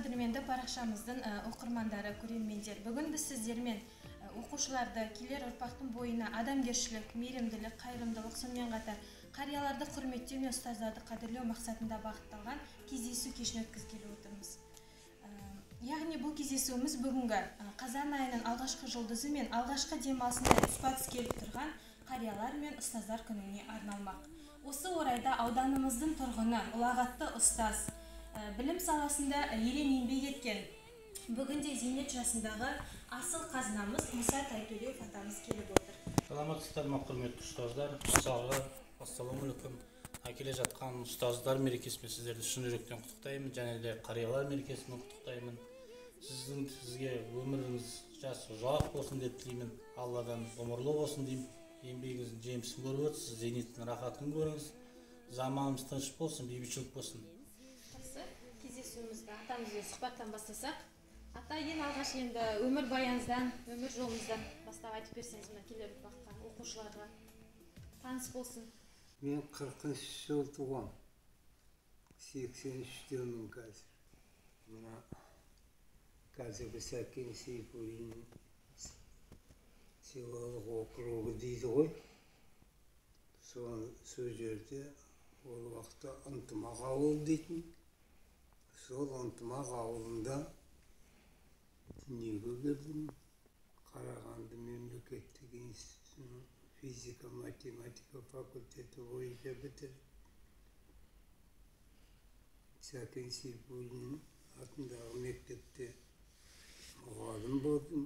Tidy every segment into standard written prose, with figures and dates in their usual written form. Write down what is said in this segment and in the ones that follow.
қадірменді парақшамыздың оқырмандары, көрермендер. Бүгін біз сіздермен оқушыларды келер ұрпақтың бойына адамгершілік, мейірімділік, қайырымдылық, сонымен қатар қарияларды құрметтеу мен ұстаздарды қадірлеу мақсатында бағытталған кездесу кешін өткізгелі отырмыз. Яғни бұл кездесуіміз бүгінгі қазан айының алғашқы жұлдызы мен алғашқы демалысында тұспа-тұс келіп тұрған қариялар мен ұстаздар күніне арналмақ. Осы орайда ауданымыздың тұрғыны, ұлағатты ұстаз, білім саласында ерен еңбек еткен, бүгінде зейнет жасындағы асыл қазынамыз Мұса Тайтөлеев атамыз келіп отыр. Саламатсыздар ма, құрметті ұстаздар. Ассалаумағалейкум. Келе жатқан ұстаздар мерекесімен сіздерді шын жүректен құттықтаймын, және де қариялар мерекесімен құттықтаймын. Сізге өміріңіз жас ұзақ болсын деп тілеймін. Алладан ғұмырлы болсын деймін. Еңбегіңіздің жемісін көріп отырсыз, зейнеттің рахатын көріңіз. Заманымыз тыныш болсын, бейбітшілік болсын. Кездесуімізді атамызбен сұхбаттан бастасақ. Ата, ең алғаш енді өмір баяңыздан, өмір жолыңыздан бастап айтып берсеңіз, мына келер ұрпаққа, оқушыларға таныс болсын. Мен 40 жыл туған, 83-темін қазір. Мына қазіргі Сәкен Сейфуллиннің селолық округі дейді ғой. Сол жерде ол уақытта ынтымақ ауыл дейтін. Сол ынтымақ ауылында дүниеге келдім. Қарағанды мемлекеттік институтының физика-математика факультеті бойынша бітірдім. Сәкен Сейфуллин атындағы мектепте мұғалім болдым.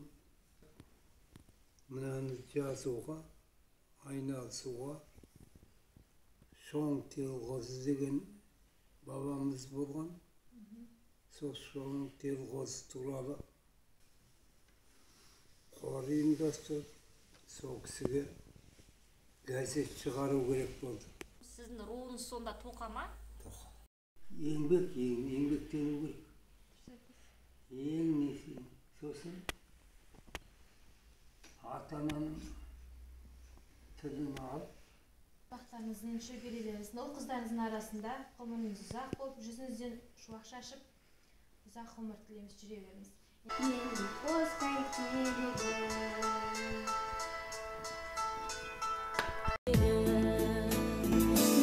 Мынаны жазуға, айналысуға Шоң Телғозы деген бабамыз болған. Сол Шоң Телғозы туралы қор ұйымдастырып, сол кісіге газет шығару керек болды. Сіздің руыңыз сонда тоқа ма? Тоқа. Еңбектену керек. Ең несі. Сосын ата-ананың тілін алып, Бақтарыңыздың, шөберелеріңіздің, ол қыздарыңыздың арасында ғұмырыңыз ұзақ болып, жүзіңізден шуақ шашып, ұзақ ғұмыр тілейміз, жүре беріңіз.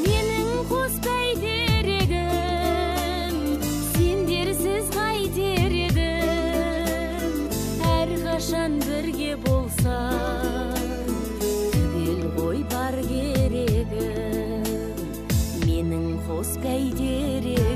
Менің қоспай терегім, сендерсіз қайтер едім, әрқашан бірге болсаң, түгел ғой бар керегім, менің қоспай терегім.